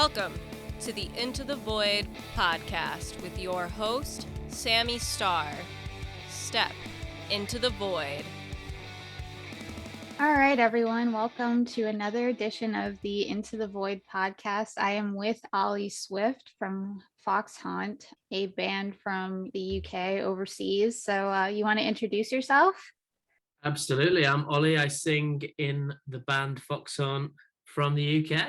Welcome to the Into the Void podcast with your host, Sammy Starr. Step into the void. All right, everyone. Welcome to another edition of the Into the Void podcast. I am with Ollie Swift from Foxhaunt, a band from the UK overseas. So you want to introduce yourself? Absolutely. I'm Ollie. I sing in the band Foxhaunt from the UK.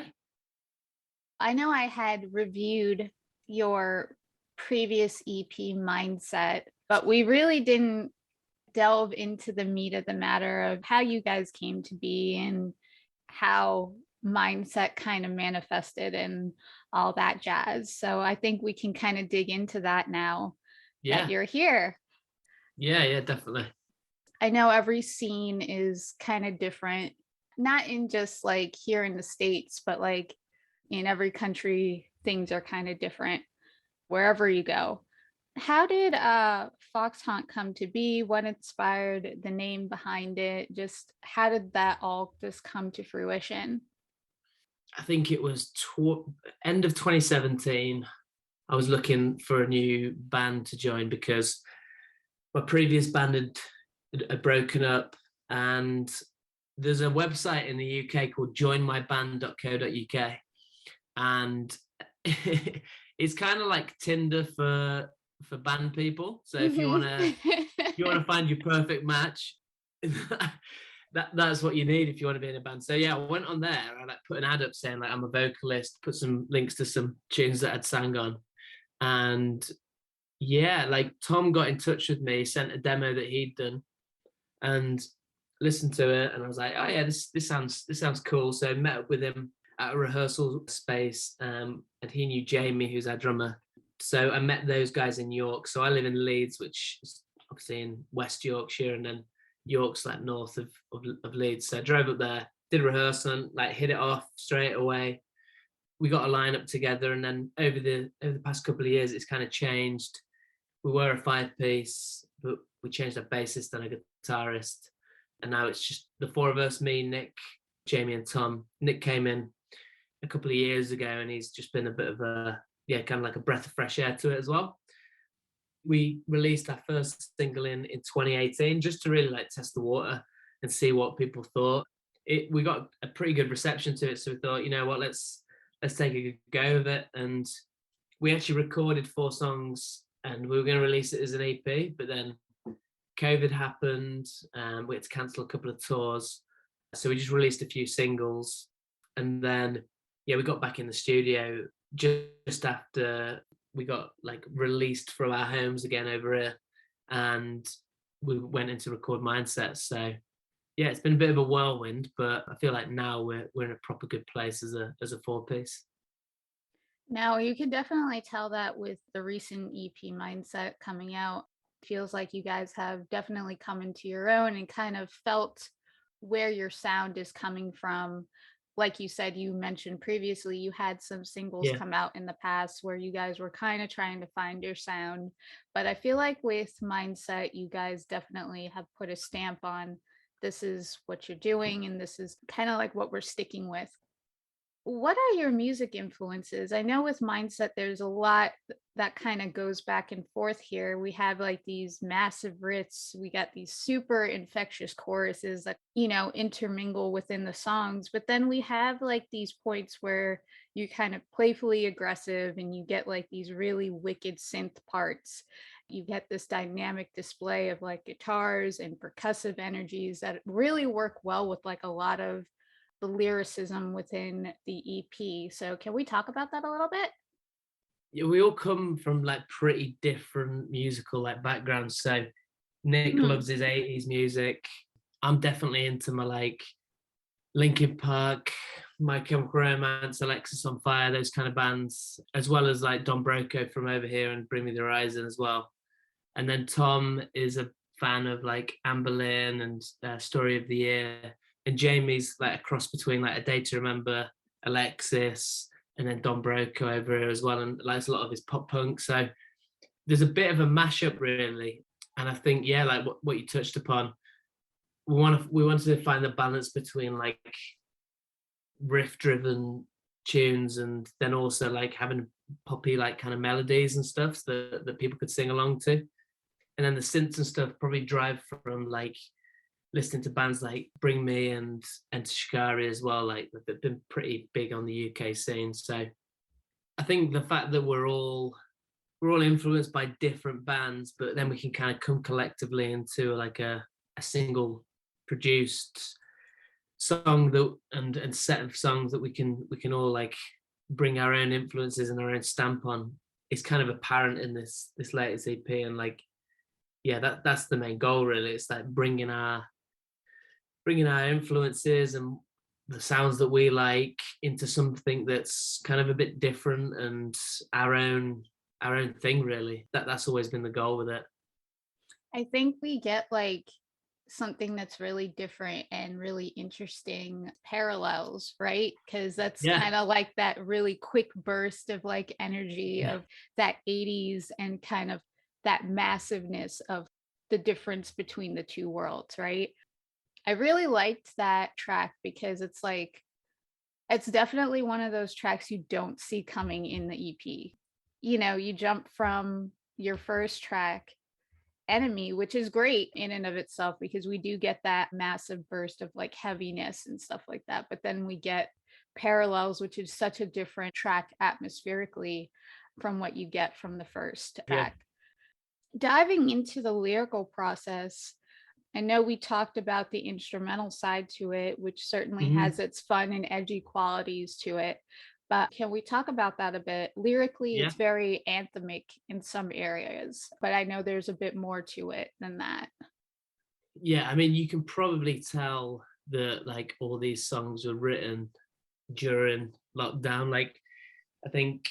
I know I had reviewed your previous EP, Mindset, but we really didn't delve into the meat of the matter of how you guys came to be and how Mindset kind of manifested and all that jazz. So I think we can kind of dig into that now that you're here. Yeah, definitely. I know every scene is kind of different, not in just like here in the States, but like in every country, things are kind of different wherever you go. How did Foxhaunt come to be? What inspired the name behind it? Just how did that all just come to fruition? I think it was end of 2017. I was looking for a new band to join because my previous band had broken up, and there's a website in the UK called joinmyband.co.uk, and it's kind of like Tinder for band people. So if you want to find your perfect match, that's what you need if you want to be in a band. So yeah, I went on there and I put an ad up saying like I'm a vocalist, put some links to some tunes that I'd sang on, and yeah, like Tom got in touch with me, sent a demo that he'd done, and listened to it, and I was like, oh yeah, this sounds cool. So I met up with him at a rehearsal space, and he knew Jamie, who's our drummer. So I met those guys in York. So I live in Leeds, which is obviously in West Yorkshire, and then York's like north of Leeds. So I drove up there, did a rehearsal, and like hit it off straight away. We got a lineup together, and then over the past couple of years, it's kind of changed. We were a 5-piece, but we changed our bassist and a guitarist, and now it's just the four of us: me, Nick, Jamie, and Tom. Nick came in a couple of years ago, and he's just been a bit of a kind of like a breath of fresh air to it as well. We released our first single in 2018 just to really like test the water and see what people thought. We got a pretty good reception to it, so we thought, you know what, let's take a good go of it. And we actually recorded 4 songs, and we were going to release it as an EP, but then COVID happened, and we had to cancel a couple of tours, so we just released a few singles. And then we got back in the studio just after we got like released from our homes again over here, and we went into record Mindset. So yeah, it's been a bit of a whirlwind, but I feel like now we're in a proper good place as a 4-piece. Now you can definitely tell that with the recent EP Mindset coming out. Feels like you guys have definitely come into your own and kind of felt where your sound is coming from. Like you said, you mentioned previously, you had some singles come out in the past where you guys were kind of trying to find your sound. But I feel like with Mindset, you guys definitely have put a stamp on this is what you're doing, and this is kind of like what we're sticking with. What are your music influences? I know with Mindset, there's a lot that kind of goes back and forth here. We have like these massive riffs. We got these super infectious choruses that, intermingle within the songs. But then we have like these points where you kind of playfully aggressive and you get like these really wicked synth parts. You get this dynamic display of like guitars and percussive energies that really work well with like a lot of the lyricism within the EP. So can we talk about that a little bit? Yeah, we all come from like pretty different musical like backgrounds. So Nick loves his 80s music. I'm definitely into my like Linkin Park, My Chemical Romance, Alexis on Fire, those kind of bands, as well as like Don Broco from over here and Bring Me the Horizon as well. And then Tom is a fan of like Anne Boleyn and Story of the Year. And Jamie's like a cross between like A Day to Remember, Alexis, and then Don Broco over here as well, and likes a lot of his pop punk. So there's a bit of a mashup really. And I think, like what you touched upon, we wanted to find the balance between like riff driven tunes, and then also like having poppy like kind of melodies and stuff that people could sing along to. And then the synths and stuff probably drive from like listening to bands like Bring Me and Schae as well. Like they've been pretty big on the UK scene. So I think the fact that we're all influenced by different bands, but then we can kind of come collectively into like a single produced song that and set of songs that we can all like bring our own influences and our own stamp on, is kind of apparent in this latest EP. And like, yeah, that's the main goal really. It's like bringing our influences and the sounds that we like into something that's kind of a bit different and our own thing really. That's always been the goal with it. I think we get like something that's really different and really interesting parallels, right? Because that's kind of like that really quick burst of like energy of that 80s and kind of that massiveness of the difference between the two worlds, right? I really liked that track because it's like, it's definitely one of those tracks you don't see coming in the EP. You know, you jump from your first track, Enemy, which is great in and of itself because we do get that massive burst of like heaviness and stuff like that. But then we get Parallels, which is such a different track atmospherically from what you get from the first track. Diving into the lyrical process, I know we talked about the instrumental side to it, which certainly has its fun and edgy qualities to it. But can we talk about that a bit? Lyrically, it's very anthemic in some areas, but I know there's a bit more to it than that. Yeah, I mean, you can probably tell that like all these songs were written during lockdown. Like, I think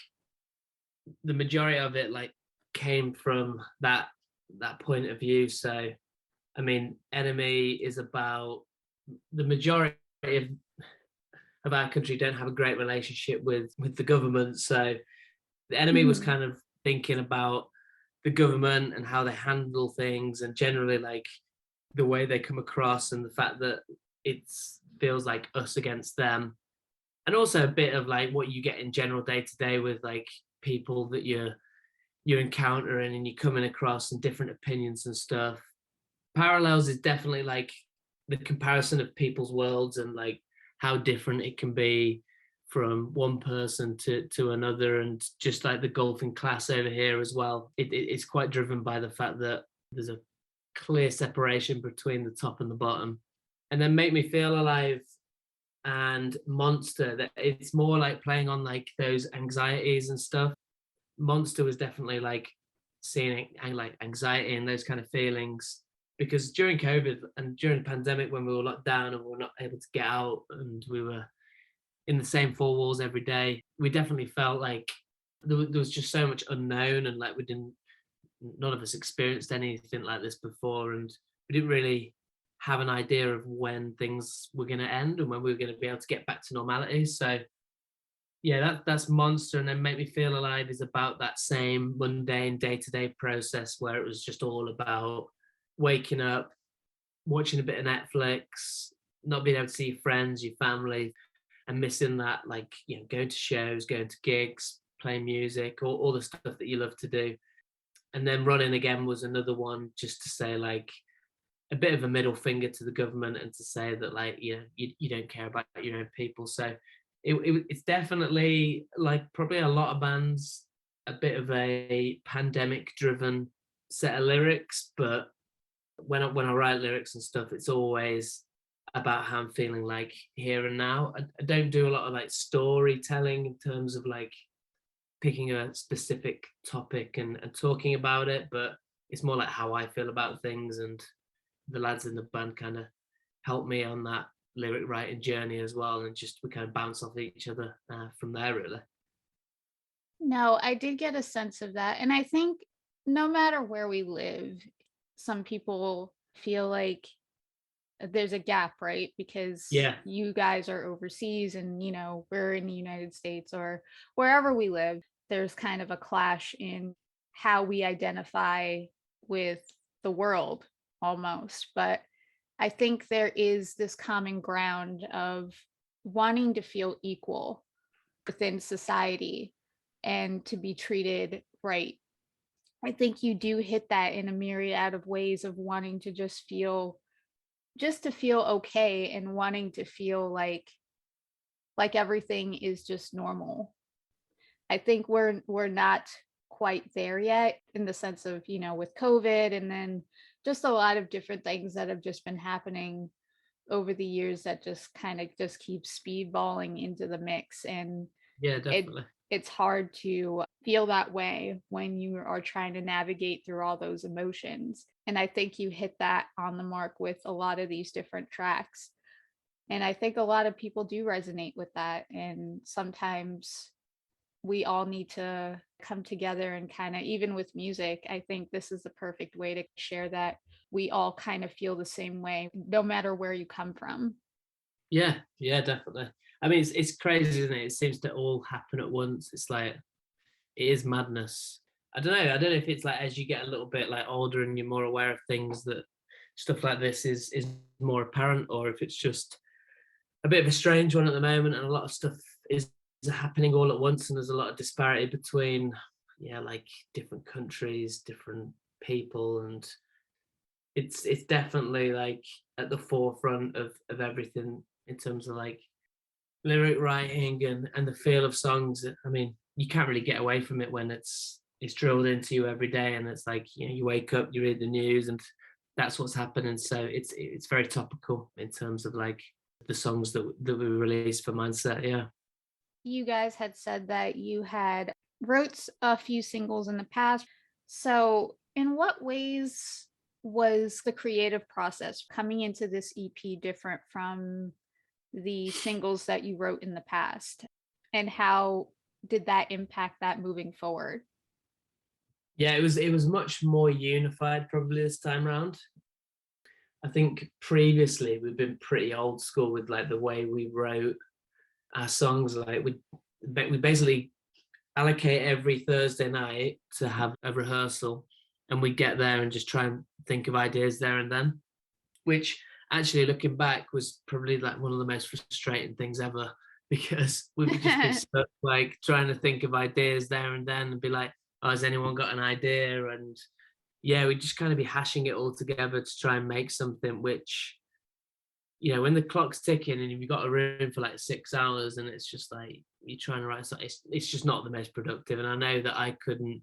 the majority of it like came from that point of view. So, I mean, Enemy is about the majority of our country don't have a great relationship with the government. So the Enemy was kind of thinking about the government and how they handle things, and generally like the way they come across, and the fact that it feels like us against them. And also a bit of like what you get in general day to day with like people that you're encountering and you're coming across, and different opinions and stuff. Parallels is definitely like the comparison of people's worlds and like how different it can be from one person to another, and just like the golfing class over here as well. It's quite driven by the fact that there's a clear separation between the top and the bottom. And then Make Me Feel Alive and Monster, that it's more like playing on like those anxieties and stuff. Monster was definitely like seeing like anxiety and those kind of feelings, because during COVID and during the pandemic, when we were locked down and we were not able to get out and we were in the same four walls every day, we definitely felt like there was just so much unknown, and like none of us experienced anything like this before, and we didn't really have an idea of when things were going to end and when we were going to be able to get back to normality. So yeah, that's Monster. And then Make Me Feel Alive is about that same mundane day-to-day process where it was just all about waking up, watching a bit of Netflix, not being able to see your friends, your family, and missing that, like, you know, going to shows, going to gigs, playing music, all the stuff that you love to do. And then Running Again was another one, just to say like a bit of a middle finger to the government and to say that like, you know, you don't care about your own people. So it's definitely like probably a lot of bands, a bit of a pandemic driven set of lyrics, but when I write lyrics and stuff, it's always about how I'm feeling like here and now. I don't do a lot of like storytelling in terms of like picking a specific topic and talking about it, but it's more like how I feel about things, and the lads in the band kind of help me on that lyric writing journey as well, and just we kind of bounce off each other from there really. No, I did get a sense of that. And I think no matter where we live, some people feel like there's a gap, right? Because you guys are overseas and, you know, we're in the United States or wherever we live. There's kind of a clash in how we identify with the world almost. But I think there is this common ground of wanting to feel equal within society and to be treated right. I think you do hit that in a myriad of ways of wanting to just to feel okay and wanting to feel like everything is just normal. I think we're not quite there yet in the sense of, with COVID and then just a lot of different things that have just been happening over the years that just kind of just keep speedballing into the mix. And Yeah, it definitely. it's hard to feel that way when you are trying to navigate through all those emotions. And I think you hit that on the mark with a lot of these different tracks. And I think a lot of people do resonate with that. And sometimes we all need to come together and kind of, even with music, I think this is the perfect way to share that we all kind of feel the same way, no matter where you come from. Yeah, definitely. I mean, it's crazy, isn't it? It seems to all happen at once. It's like, it is madness. I don't know. I don't know if it's like as you get a little bit like older and you're more aware of things that stuff like this is more apparent, or if it's just a bit of a strange one at the moment and a lot of stuff is happening all at once and there's a lot of disparity between like different countries, different people, and it's definitely like at the forefront of everything in terms of like lyric writing and the feel of songs. I mean, you can't really get away from it when it's drilled into you every day, and it's like, you wake up, you read the news, and that's what's happening. So it's very topical in terms of like the songs that we release for Mindset. Yeah. You guys had said that you had wrote a few singles in the past. So, in what ways was the creative process coming into this EP different from the singles that you wrote in the past? And how did that impact that moving forward? Yeah, it was much more unified probably this time around. I think previously we've been pretty old school with like the way we wrote our songs. Like we basically allocate every Thursday night to have a rehearsal, and we get there and just try and think of ideas there and then, which actually looking back was probably like one of the most frustrating things ever, because we would just be stuck like trying to think of ideas there and then and be like, oh, has anyone got an idea? And yeah, we'd just kind of be hashing it all together to try and make something which, when the clock's ticking and you've got a room for like 6 hours and it's just like you're trying to write something, it's just not the most productive. And I know that I couldn't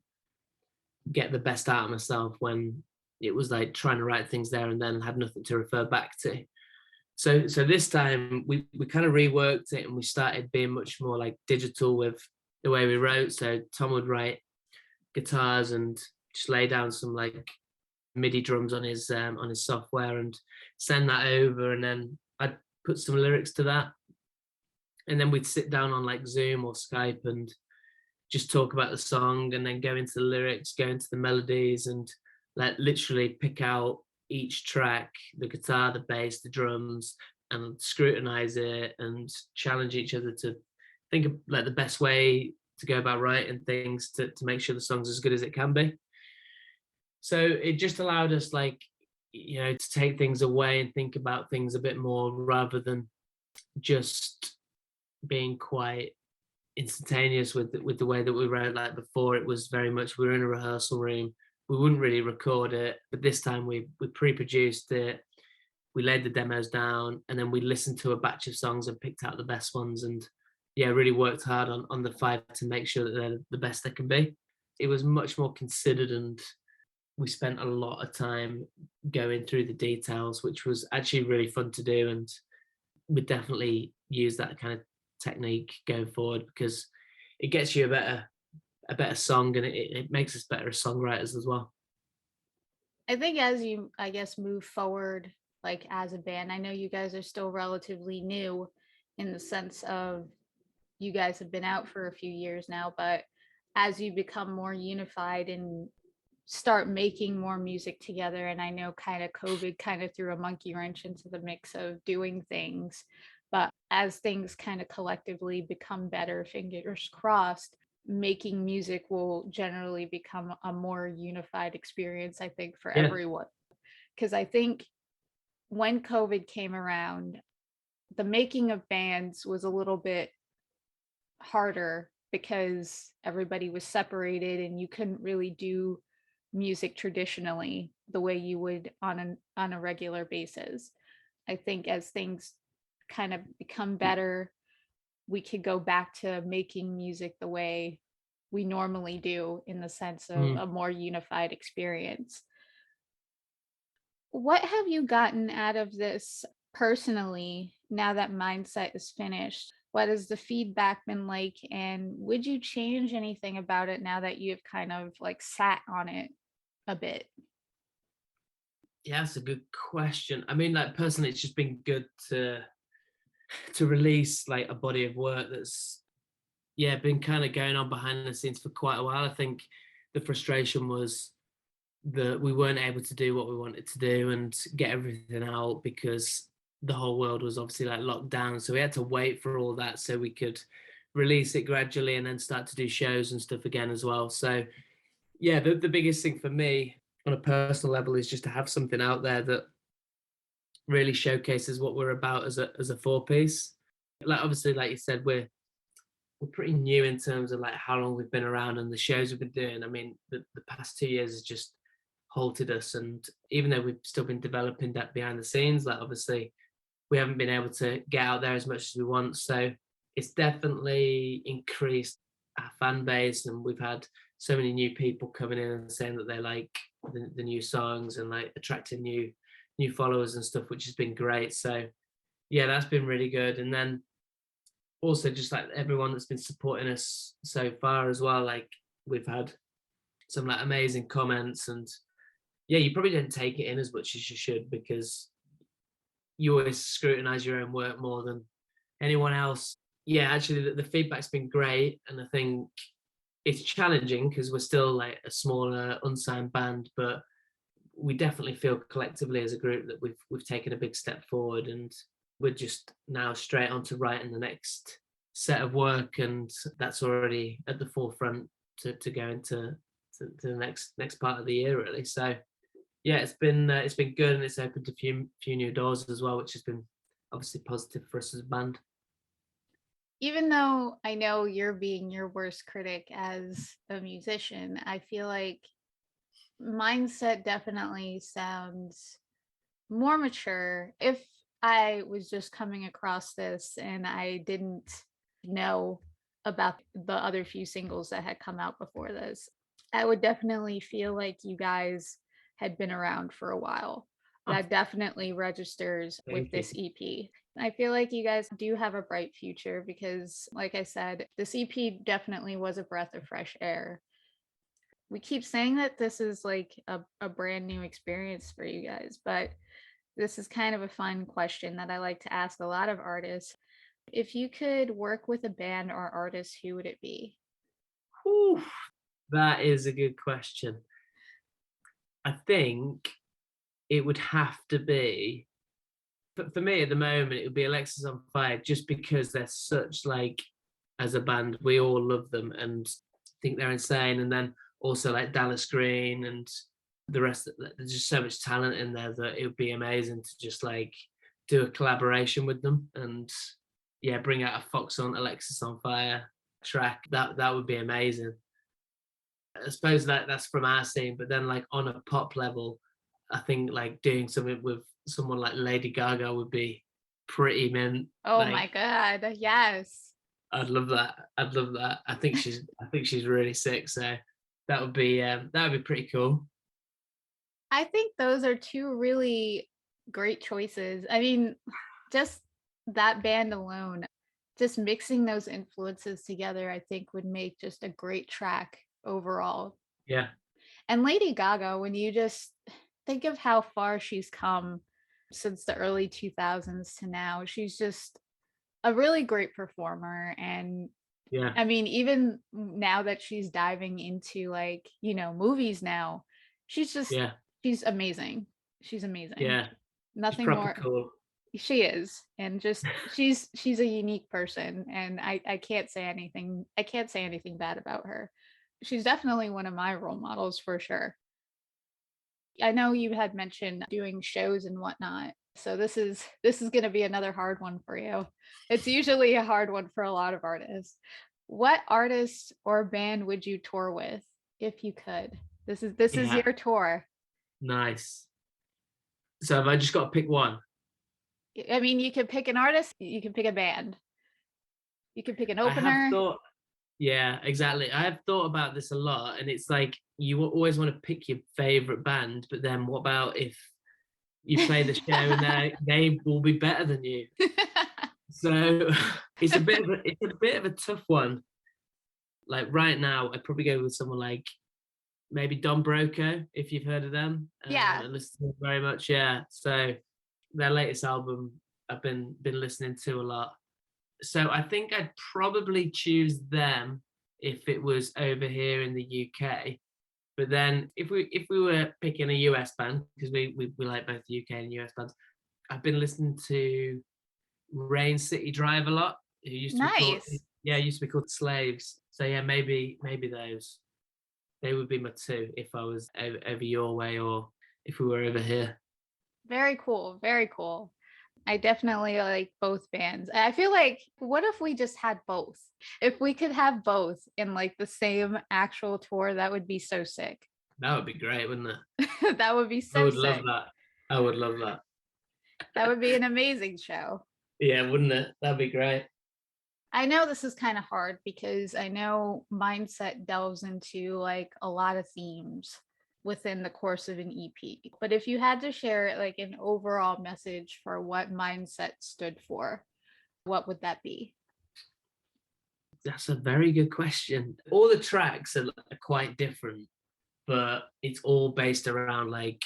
get the best out of myself when it was like trying to write things there and then and had nothing to refer back to. So this time we kind of reworked it and we started being much more like digital with the way we wrote. So Tom would write guitars and just lay down some like MIDI drums on his software and send that over, and then I'd put some lyrics to that, and then we'd sit down on like Zoom or Skype and just talk about the song, and then go into the lyrics, go into the melodies, and like literally pick out each track, the guitar, the bass, the drums, and scrutinize it and challenge each other to think of like the best way to go about writing things to make sure the song's as good as it can be. So it just allowed us like, to take things away and think about things a bit more rather than just being quite instantaneous with the way that we wrote. Like before, it was very much we were in a rehearsal room, we wouldn't really record it, but this time we pre-produced it, we laid the demos down, and then we listened to a batch of songs and picked out the best ones, and really worked hard on the 5 to make sure that they're the best they can be. It was much more considered, and we spent a lot of time going through the details, which was actually really fun to do, and we definitely use that kind of technique going forward because it gets you a better song, and it makes us better as songwriters as well. I think as you, I guess, move forward, like as a band, I know you guys are still relatively new in the sense of you guys have been out for a few years now, but as you become more unified and start making more music together, and I know kind of COVID kind of threw a monkey wrench into the mix of doing things, but as things kind of collectively become better, fingers crossed, making music will generally become a more unified experience, I think, for everyone. Because I think when COVID came around, the making of bands was a little bit harder because everybody was separated and you couldn't really do music traditionally the way you would on a regular basis. I think as things kind of become better, we could go back to making music the way we normally do, in the sense of a more unified experience. What have you gotten out of this personally now that Mindset is finished? What has the feedback been like? And would you change anything about it now that you've kind of like sat on it a bit? Yeah, that's a good question. I mean, like personally, it's just been good to release like a body of work that's been kind of going on behind the scenes for quite a while. I think the frustration was that we weren't able to do what we wanted to do and get everything out because the whole world was obviously like locked down. So we had to wait for all that so we could release it gradually and then start to do shows and stuff again as well. So yeah, the biggest thing for me on a personal level is just to have something out there that really showcases what we're about as a four piece. Like obviously, like you said, we're pretty new in terms of like how long we've been around and the shows we've been doing. I mean, the past 2 years has just halted us, and even though we've still been developing that behind the scenes, like obviously we haven't been able to get out there as much as we want. So it's definitely increased our fan base, and we've had so many new people coming in and saying that they like the new songs and like attracting new followers and stuff, which has been great. So yeah, that's been really good. And then also just like everyone that's been supporting us so far as well. Like we've had some like amazing comments, and yeah, you probably didn't take it in as much as you should because you always scrutinize your own work more than anyone else. Yeah, actually the feedback's been great, and I think it's challenging because we're still like a smaller unsigned band, but we definitely feel collectively as a group that we've taken a big step forward, and we're just now straight on to writing the next set of work, and that's already at the forefront to go into the next part of the year really. So yeah, it's been good, and it's opened a few new doors as well, which has been obviously positive for us as a band. Even though I know you're being your worst critic as a musician, I feel like Mindset definitely sounds more mature. If I was just coming across this and I didn't know about the other few singles that had come out before this, I would definitely feel like you guys had been around for a while. Oh, That definitely registers with thank you. this EP. I feel like you guys do have a bright future because, like I said, this EP definitely was a breath of fresh air. We keep saying that this is like a brand new experience for you guys, but this is kind of a fun question that I like to ask a lot of artists. If you could work with a band or artist, who would it be? Whew, that is a good question. I think it would have to be, for me at the moment, it would be Alexis on Fire, just because they're such like, as a band, we all love them and think they're insane. And then also like Dallas Green and the rest of there's just so much talent in there that it would be amazing to just like do a collaboration with them and yeah, bring out a Foxhaunt Alexis on Fire track. That would be amazing. I suppose that's from our scene, but then like on a pop level, I think like doing something with someone like Lady Gaga would be pretty mint. Oh my Like God, yes. I'd love that. I'd love that. I think she's really sick. So that would be pretty cool. I think those are two really great choices. I mean, just that band alone, just mixing those influences together, I think would make just a great track overall. Yeah. And Lady Gaga, when you just think of how far she's come since the early 2000s to now, she's just a really great performer. And Yeah. I mean, even now that she's diving into like, movies now, she's just, Yeah. she's amazing. She's amazing. Yeah. She's Nothing proper more. cool. She is. And just, she's a unique person. And I can't say anything, bad about her. She's definitely one of my role models for sure. I know you had mentioned doing shows and whatnot. So this is going to be another hard one for you. It's usually a hard one for a lot of artists. What artist or band would you tour with if you could? This is Yeah, your tour. nice. So have I just got to pick one? I mean, you could pick an artist, you can pick a band, you can pick an I have opener. thought, yeah, exactly. I have thought about this a lot, and it's like you always want to pick your favorite band, but then what about if you play the show and they will be better than you? So it's a bit of a tough one. Like right now, I'd probably go with someone like maybe Don Broco, if you've heard of them. Yeah. I listen to them very much. Yeah. So their latest album I've been listening to a lot. So I think I'd probably choose them if it was over here in the UK. But then if we were picking a US band, because we like both the UK and US bands, I've been listening to Rain City Drive a lot. Who used to be called Nice. used to be called Slaves. So yeah, maybe those. They would be my two if I was over your way or if we were over here. Very cool. Very cool. I definitely like both bands. I feel like, what if we just had both? If we could have both in like the same actual tour, that would be so sick. That would be great, wouldn't it? That would be I so would love sick. that. I would love that. That would be an amazing show. Yeah, wouldn't it? That'd be great. I know this is kind of hard because I know mindset delves into like a lot of themes within the course of an EP. But if you had to share like an overall message for what mindset stood for, what would that be? That's a very good question. All the tracks are quite different, but it's all based around like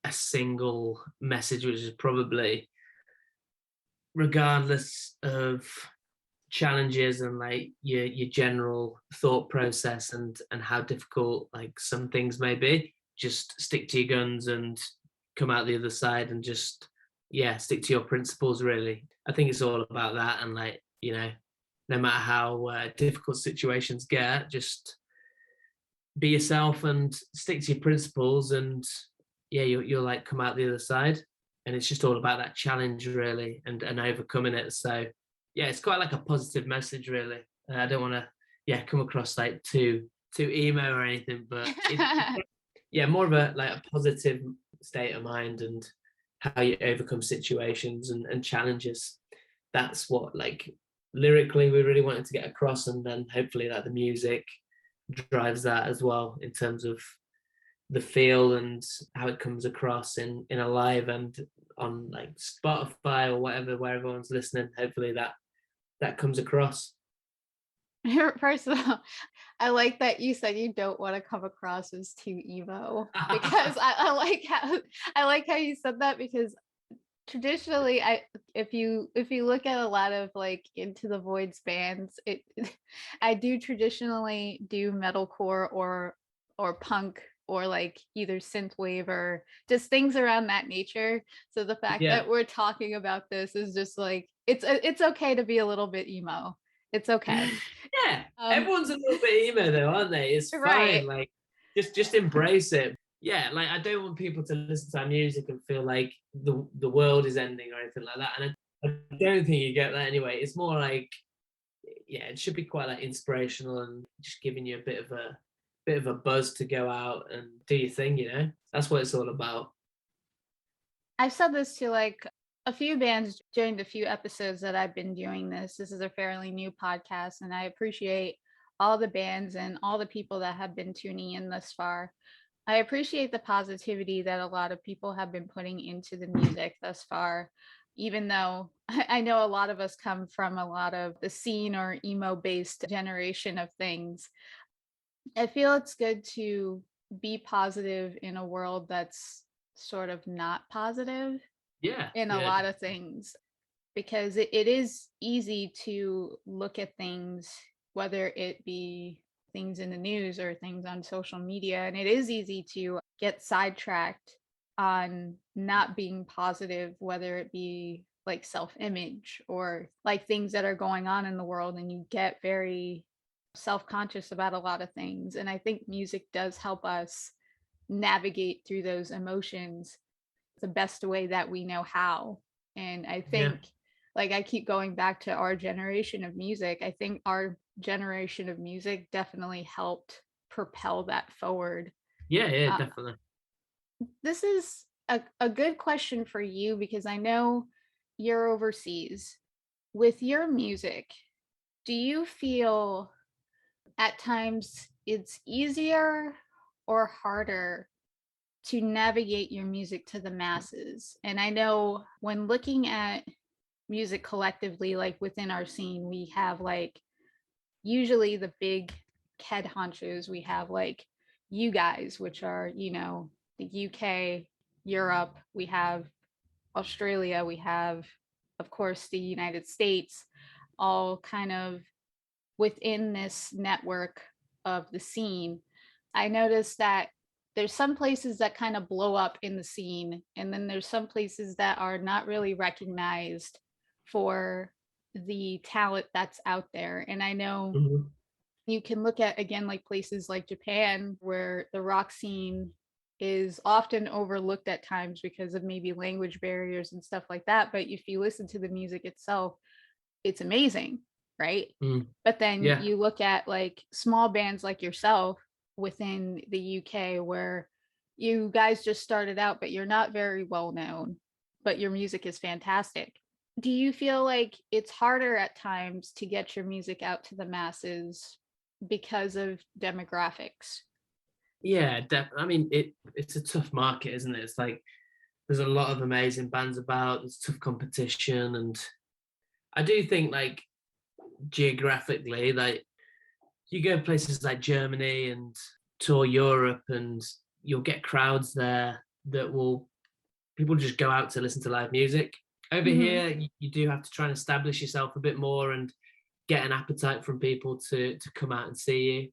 a single message, which is probably regardless of challenges and like your general thought process and how difficult like some things may be, just stick to your guns and come out the other side and just stick to your principles. Really, I think it's all about that. And like, no matter how difficult situations get, just be yourself and stick to your principles, and you'll like come out the other side. And it's just all about that challenge, really, and overcoming it. So yeah, it's quite like a positive message, really. I don't want to come across like too emo or anything, but more of a like a positive state of mind and how you overcome situations and challenges. That's what like lyrically we really wanted to get across, and then hopefully like the music drives that as well in terms of the feel and how it comes across in a live and on like Spotify or whatever, where everyone's listening. Hopefully that comes across. First of all, I like that you said you don't want to come across as too emo, because I like how you said that, because traditionally if you look at a lot of like Into the Void's bands, I do traditionally do metalcore or punk or like either synthwave or just things around that nature. So the fact that we're talking about this is just like it's okay to be a little bit emo. It's okay. Yeah, everyone's a little bit emo though, aren't they? It's right. fine. Like just embrace it. Yeah, like I don't want people to listen to our music and feel like the world is ending or anything like that. And I don't think you get that anyway. It's more like, it should be quite like inspirational and just giving you a bit of a buzz to go out and do your thing. That's what it's all about. I've said this to like a few bands during the few episodes that I've been doing this. This is a fairly new podcast, and I appreciate all the bands and all the people that have been tuning in thus far. I appreciate the positivity that a lot of people have been putting into the music thus far, even though I know a lot of us come from a lot of the scene or emo based generation of things. I feel it's good to be positive in a world that's sort of not positive in a lot of things, because it is easy to look at things, whether it be things in the news or things on social media, and it is easy to get sidetracked on not being positive, whether it be like self-image or like things that are going on in the world, and you get very self-conscious about a lot of things. And I think music does help us navigate through those emotions the best way that we know how. And I think like I keep going back to our generation of music. I think our generation of music definitely helped propel that forward. Yeah, Uh, definitely. this is a good question for you because I know you're overseas. With your music, do you feel at times it's easier or harder to navigate your music to the masses? And I know when looking at music collectively, like within our scene, we have like usually the big head honchos. We have like you guys, which are, the UK, Europe, we have Australia, we have, of course, the United States, all kind of within this network of the scene. I noticed that there's some places that kind of blow up in the scene, and then there's some places that are not really recognized for the talent that's out there. And I know Mm-hmm. you can look at, again, like places like Japan, where the rock scene is often overlooked at times because of maybe language barriers and stuff like that. But if you listen to the music itself, it's amazing, right? Mm. But then Yeah. you look at like small bands like yourself within the UK, where you guys just started out, but you're not very well known, but your music is fantastic. Do you feel like it's harder at times to get your music out to the masses because of demographics? Yeah, I mean, it's a tough market, isn't it? It's like there's a lot of amazing bands about, there's tough competition, and I do think like geographically, like you go places like Germany and tour Europe, and you'll get crowds there that will people just go out to listen to live music. Over Mm-hmm. here, you do have to try and establish yourself a bit more and get an appetite from people to come out and see you.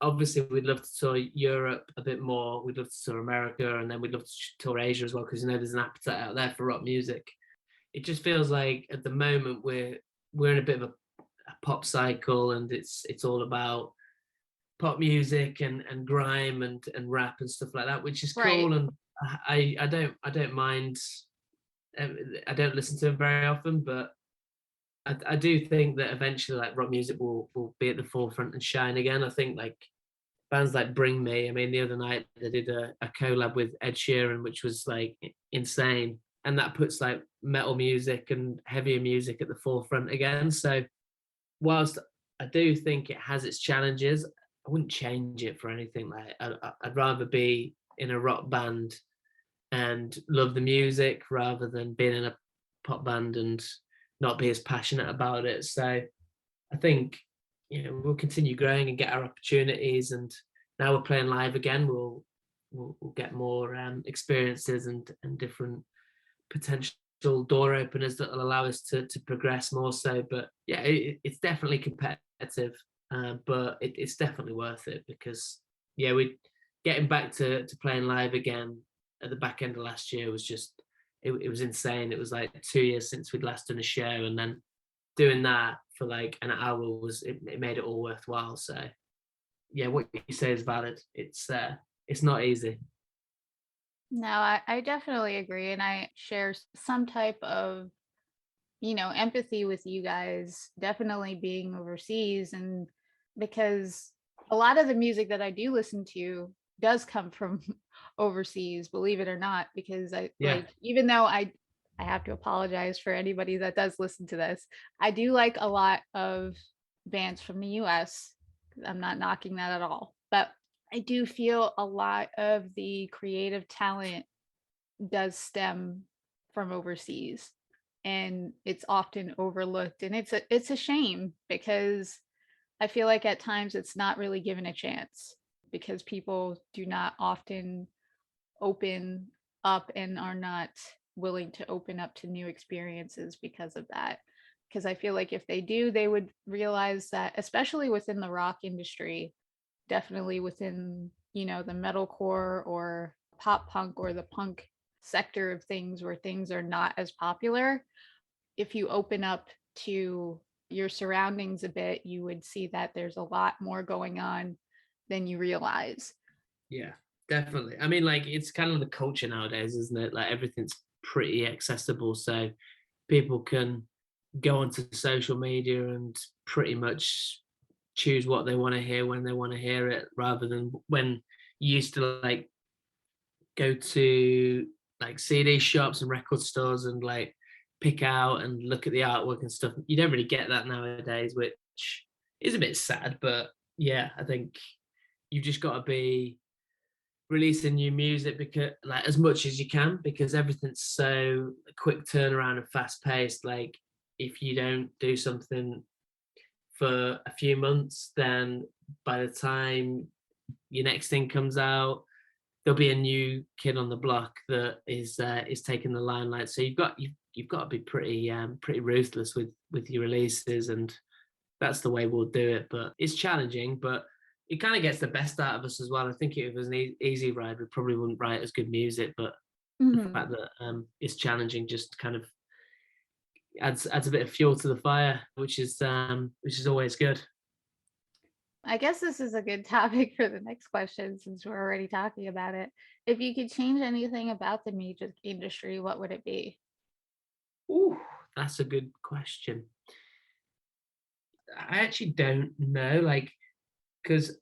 Obviously, we'd love to tour Europe a bit more. We'd love to tour America, and then we'd love to tour Asia as well, because there's an appetite out there for rock music. It just feels like at the moment we're in a bit of a pop cycle, and it's all about pop music and grime and rap and stuff like that, which is Right. cool. And I don't mind. I don't listen to them very often, but I do think that eventually like rock music will be at the forefront and shine again. I think like bands like Bring Me. I mean, the other night they did a collab with Ed Sheeran, which was like insane, and that puts like metal music and heavier music at the forefront again. So whilst I do think it has its challenges, I wouldn't change it for anything. Like I'd rather be in a rock band and love the music rather than being in a pop band and not be as passionate about it. So I think we'll continue growing and get our opportunities. And now we're playing live again. We'll get more experiences and different potential door openers that will allow us to progress more so. But yeah, it's definitely competitive, but it's definitely worth it because we getting back to playing live again at the back end of last year was just it was insane. It was like 2 years since we'd last done a show, and then doing that for like an hour it made it all worthwhile. So yeah, what you say is valid. It's not easy. No, I definitely agree. And I share some type of, empathy with you guys, definitely being overseas. And because a lot of the music that I do listen to does come from overseas, believe it or not, because I Yeah. like, even though I have to apologize for anybody that does listen to this, I do like a lot of bands from the US. I'm not knocking that at all. But I do feel a lot of the creative talent does stem from overseas, and it's often overlooked, and it's a shame because I feel like at times it's not really given a chance because people do not often open up and are not willing to open up to new experiences because of that. Because I feel like if they do, they would realize that, especially within the rock industry, definitely within, the metalcore or pop punk or the punk sector of things where things are not as popular, if you open up to your surroundings a bit, you would see that there's a lot more going on than you realize. Yeah, definitely. I mean, like it's kind of the culture nowadays, isn't it? Like everything's pretty accessible, so people can go onto social media and pretty much choose what they want to hear when they want to hear it, rather than when you used to like go to like CD shops and record stores and like pick out and look at the artwork and stuff. You don't really get that nowadays, which is a bit sad. But yeah, I think you've just got to be releasing new music because like as much as you can, because everything's so quick turnaround and fast paced. Like if you don't do something for a few months, then by the time your next thing comes out, there'll be a new kid on the block that is taking the limelight. So you've got to be pretty ruthless with your releases, and that's the way we'll do it. But it's challenging, but it kind of gets the best out of us as well. I think if it was an easy ride, we probably wouldn't write as good music, but the fact that it's challenging just kind of adds a bit of fuel to the fire, which is always good. I guess this is a good topic for the next question since we're already talking about it. If you could change anything about the music industry, what would it be? Ooh, that's a good question. I actually don't know, like, because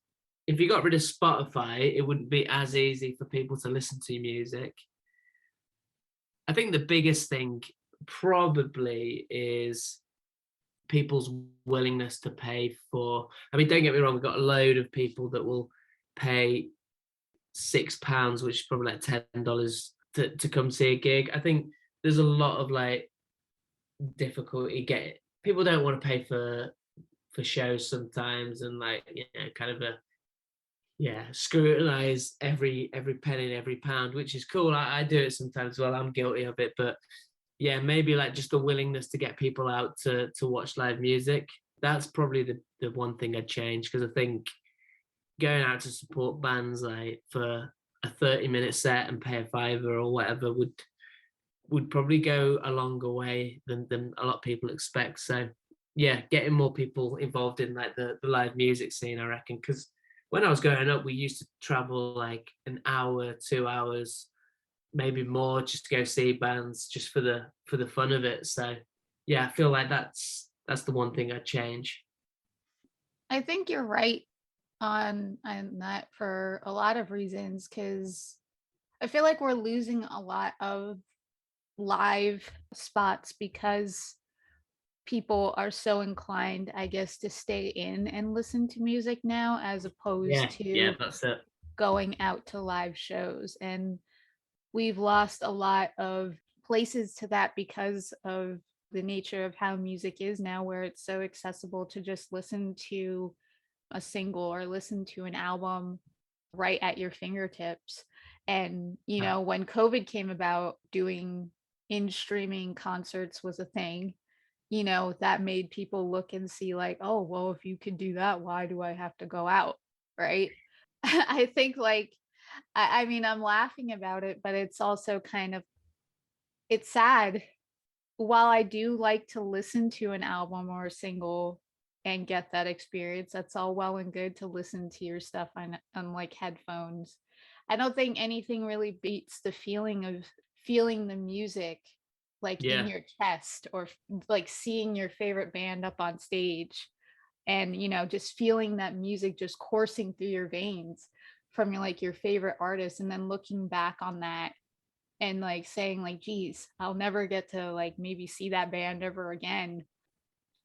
if you got rid of Spotify, it wouldn't be as easy for people to listen to music. I think the biggest thing probably is people's willingness to pay for. I mean, don't get me wrong, we've got a load of people that will pay £6, which is probably like $10 to come see a gig. I think there's a lot of like difficulty get people don't want to pay for shows sometimes, and like kind of scrutinize every penny and every pound, which is cool. I do it sometimes. Well, I'm guilty of it, but yeah, maybe like just the willingness to get people out to watch live music. That's probably the one thing I'd change, because I think going out to support bands like for a 30-minute set and pay a fiver or whatever would probably go a longer way than a lot of people expect. So yeah, getting more people involved in like the live music scene, I reckon, because when I was growing up, we used to travel like an hour, 2 hours, maybe more, just to go see bands, just for the fun of it. So yeah, I feel like that's the one thing I'd change. I think you're right on that for a lot of reasons, because I feel like we're losing a lot of live spots because people are so inclined, I guess, to stay in and listen to music now as opposed Yeah, to that's it. going out to live shows. And we've lost a lot of places to that because of the nature of how music is now, where it's so accessible to just listen to a single or listen to an album right at your fingertips. And when COVID came about, doing in streaming concerts was a thing. That made people look and see like, oh well, if you could do that, why do I have to go out, right? I think like I mean, I'm laughing about it, but it's also kind of, it's sad. While I do like to listen to an album or a single and get that experience, that's all well and good to listen to your stuff on like headphones. I don't think anything really beats the feeling of feeling the music like in Yeah, your chest, or like seeing your favorite band up on stage and just feeling that music just coursing through your veins from your favorite artist, and then looking back on that and like saying like, geez, I'll never get to like maybe see that band ever again.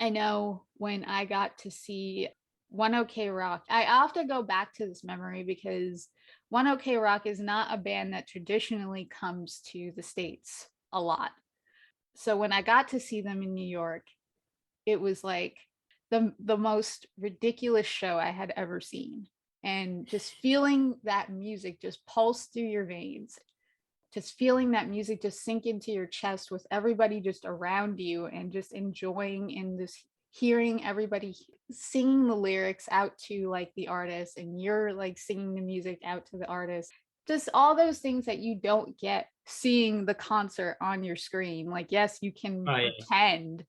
I know when I got to see One OK Rock, I often go back to this memory because One OK Rock is not a band that traditionally comes to the States a lot. So when I got to see them in New York, it was like the most ridiculous show I had ever seen. And just feeling that music just pulse through your veins, just feeling that music just sink into your chest with everybody just around you, and just enjoying and just hearing everybody singing the lyrics out to like the artist, and you're like singing the music out to the artist. Just all those things that you don't get seeing the concert on your screen. Like, yes, you can pretend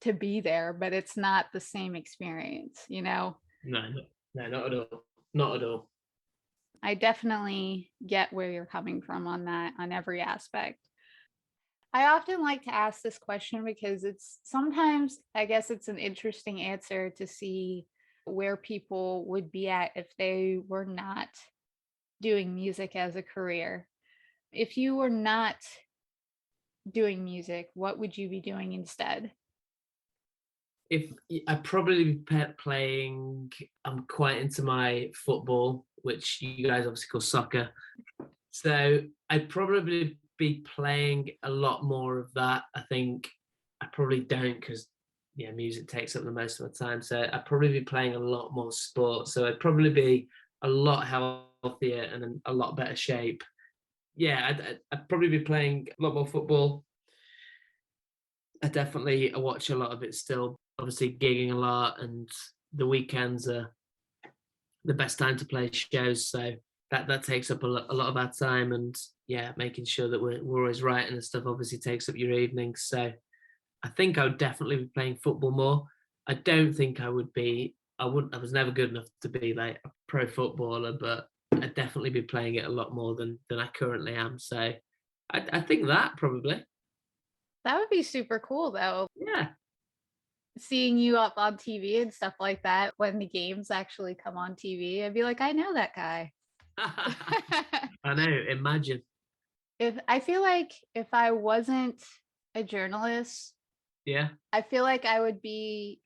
to be there, but it's not the same experience, No, not at all. Not at all. I definitely get where you're coming from on that, on every aspect. I often like to ask this question because it's sometimes, I guess it's an interesting answer to see where people would be at if they were not doing music as a career. If you were not doing music, what would you be doing instead? If I'd probably be playing, I'm quite into my football, which you guys obviously call soccer. So I'd probably be playing a lot more of that. I think I probably don't because music takes up the most of my time. So I'd probably be playing a lot more sport. So I'd probably be a lot healthier and in a lot better shape. Yeah, I'd probably be playing a lot more football. I watch a lot of it still. Obviously, gigging a lot, and the weekends are the best time to play shows. So that takes up a lot of our time, and yeah, making sure that we're always writing and stuff obviously takes up your evenings. So I think I would definitely be playing football more. I don't think I would be. I wouldn't. I was never good enough to be like a pro footballer, but I'd definitely be playing it a lot more than I currently am. So I think that probably. That would be super cool though. Yeah. Seeing you up on TV and stuff like that when the games actually come on TV, I'd be like, I know that guy. I know, imagine. If I feel like if I wasn't a journalist, Yeah. I feel like I would be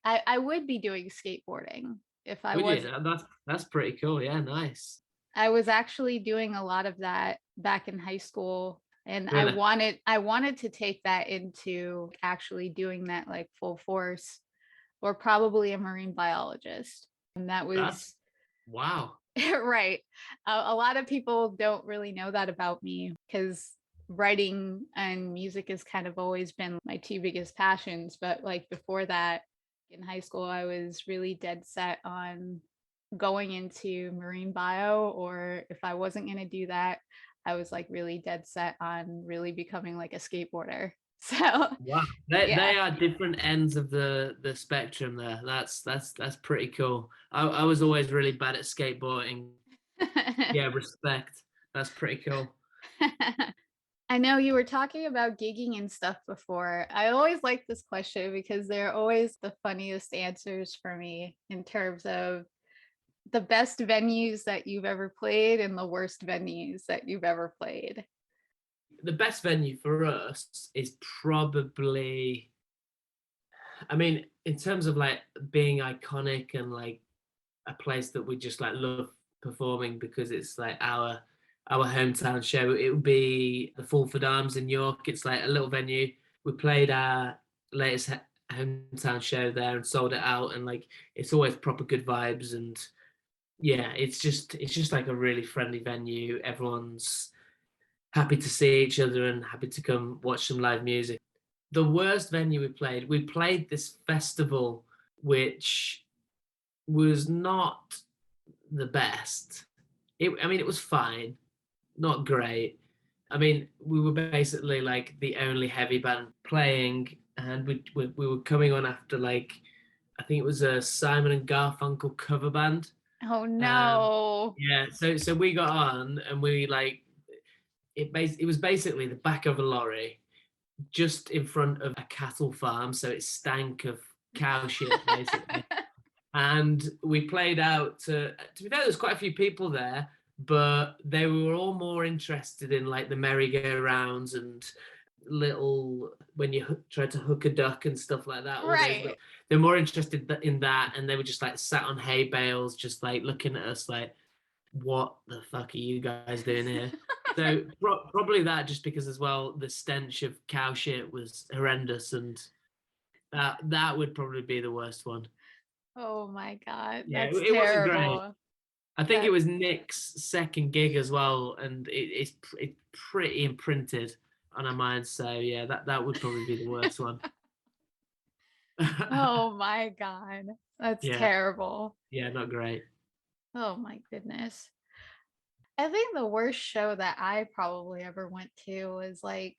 doing skateboarding if I Would you? was. That's pretty cool. Yeah, nice. I was actually doing a lot of that back in high school, and Really? I wanted to take that into actually doing that like full force, or probably a marine biologist. And that That's was wow. right. A lot of people don't really know that about me because writing and music has kind of always been my two biggest passions. But like before that, in high school, I was really dead set on going into marine bio, or if I wasn't going to do that, I was like really dead set on really becoming like a skateboarder. So, Wow. They yeah. are different ends of the spectrum there. That's pretty cool. I was always really bad at skateboarding. Yeah, respect. That's pretty cool. I know you were talking about gigging and stuff before. I always like this question because they're always the funniest answers for me in terms of the best venues that you've ever played and the worst venues that you've ever played. The best venue for us is probably, I mean, in terms of like being iconic and like a place that we just like love performing because it's like our hometown show. It would be the Fulford Arms in York. It's like a little venue. We played our latest hometown show there and sold it out, and like it's always proper good vibes. And yeah, it's just like a really friendly venue. Everyone's happy to see each other and happy to come watch some live music. The worst venue we played this festival which was not the best. I mean, it was fine, not great. I mean, we were basically like the only heavy band playing, and we were coming on after like I think it was a Simon and Garfunkel cover band. Oh Um, no. yeah, so we got on and we like it was basically the back of a lorry just in front of a cattle farm, so it stank of cow shit basically. And we played out to be fair, there's quite a few people there, but they were all more interested in like the merry-go-rounds and little when you try to hook a duck and stuff like that, all those Right. they're more interested in that, and they were just like sat on hay bales just like looking at us like, what the fuck are you guys doing here? So probably that, just because as well the stench of cow shit was horrendous, and that would probably be the worst one. Oh my God. Yeah, That's it wasn't great. terrible. I think it That was Nick's second gig as well, and it's pretty imprinted on our minds. So yeah, that would probably be the worst one. oh my God. That's Yeah, terrible. yeah, not great. Oh my goodness. I think the worst show that I probably ever went to was like,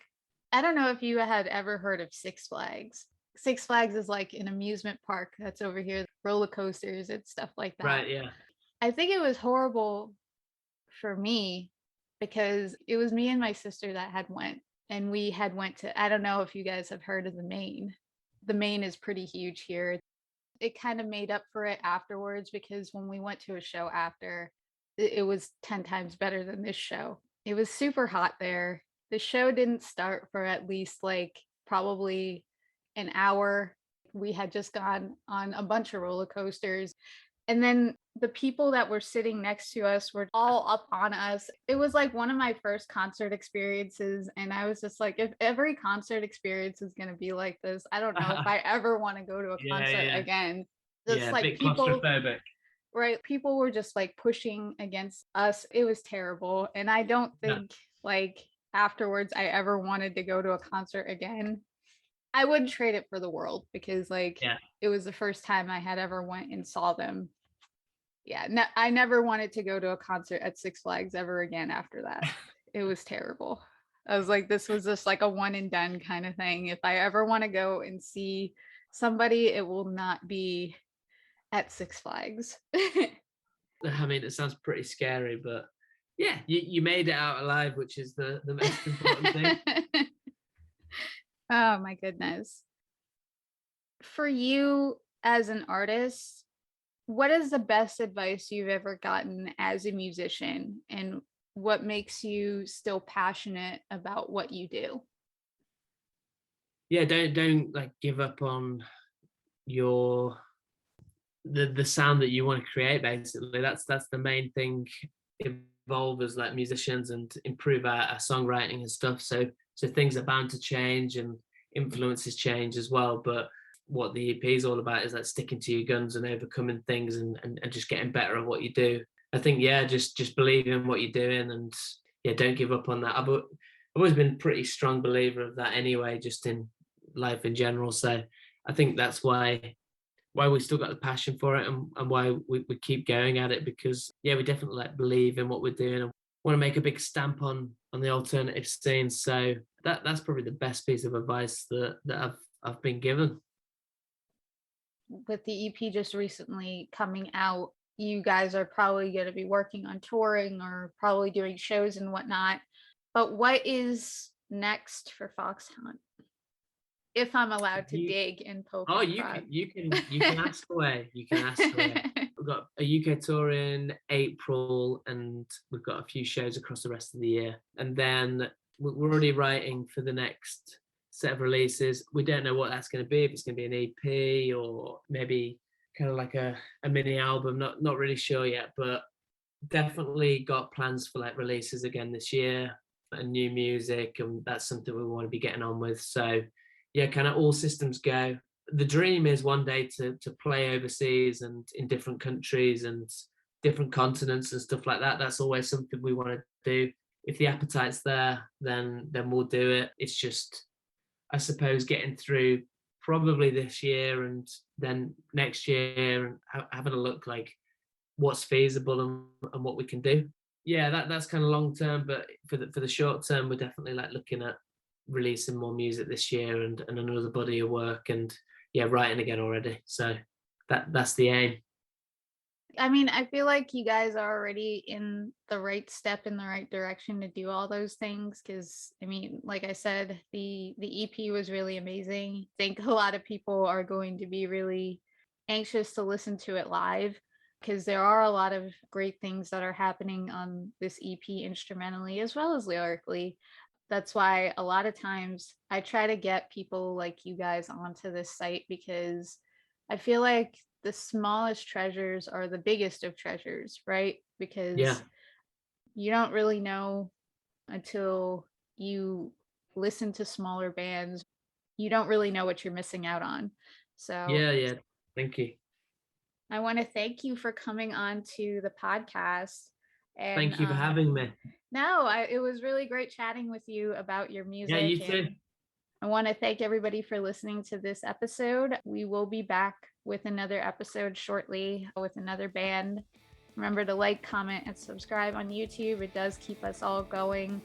I don't know if you had ever heard of Six Flags. Six Flags is like an amusement park that's over here, roller coasters and stuff like that. Right, yeah. I think it was horrible for me because it was me and my sister that had went, and we had went to, I don't know if you guys have heard of the Maine. The Maine is pretty huge here. It kind of made up for it afterwards, because when we went to a show after, it was 10 times better than this show. It was super hot there. The show didn't start for at least like probably an hour. We had just gone on a bunch of roller coasters. And then the people that were sitting next to us were all up on us. It was like one of my first concert experiences. And I was just like, if every concert experience is going to be like this, I don't know if I ever want to go to a concert again. Just Yeah, like bit people, claustrophobic. right? People were just like pushing against us. It was terrible. And I don't think like afterwards I ever wanted to go to a concert again. I wouldn't trade it for the world, because like it was the first time I had ever went and saw them. Yeah, no, I never wanted to go to a concert at Six Flags ever again after that. It was terrible. I was like, this was just like a one and done kind of thing. If I ever want to go and see somebody, it will not be at Six Flags. I mean, it sounds pretty scary, but yeah, you made it out alive, which is the most important thing. Oh my goodness. For you as an artist, what is the best advice you've ever gotten as a musician, and what makes you still passionate about what you do? Yeah, don't like give up on your the sound that you want to create. Basically, that's the main thing. Evolve as like musicians and improve our songwriting and stuff. So things are bound to change and influences change as well. But what the EP is all about is like sticking to your guns and overcoming things and just getting better at what you do. I think just believe in what you're doing, and don't give up on that. I've always been a pretty strong believer of that anyway, just in life in general. So I think that's why we still got the passion for it, and why we keep going at it, because we definitely like believe in what we're doing and want to make a big stamp on the alternative scene. So that's probably the best piece of advice that I've been given. With the EP just recently coming out, you guys are probably going to be working on touring or probably doing shows and whatnot. But what is next for Foxhaunt? If I'm allowed to dig and poke. Oh, you can ask away. You can ask away. We've got a UK tour in April, and we've got a few shows across the rest of the year. And then we're already writing for the next set of releases. We don't know what that's going to be, if it's going to be an EP or maybe kind of like a mini album. Not really sure yet, but definitely got plans for like releases again this year and new music, and that's something we want to be getting on with. So kind of all systems go. The dream is one day to play overseas and in different countries and different continents and stuff like that. That's always something we want to do. If the appetite's there, then we'll do it. It's just, I suppose, getting through probably this year and then next year, and having a look like what's feasible and what we can do. That's kind of long term, but for the short term, we're definitely like looking at releasing more music this year and another body of work, and writing again already. So that's the aim. I mean, I feel like you guys are already in the right step in the right direction to do all those things, because I mean, like I said, the EP was really amazing. I think a lot of people are going to be really anxious to listen to it live, because there are a lot of great things that are happening on this EP instrumentally as well as lyrically. That's why a lot of times I try to get people like you guys onto this site, because I feel like the smallest treasures are the biggest of treasures, right? Because you don't really know until you listen to smaller bands. You don't really know what you're missing out on. So thank you. I want to thank you for coming on to the podcast. And thank you for having me. No, it was really great chatting with you about your music. Yeah, you too. I want to thank everybody for listening to this episode. We will be back with another episode shortly with another band. Remember to like, comment, and subscribe on YouTube. It does keep us all going.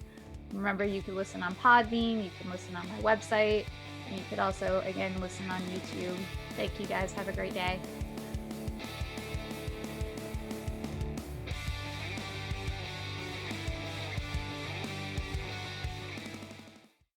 Remember, you can listen on Podbean, you can listen on my website, and you could also, again, listen on YouTube. Thank you guys. Have a great day.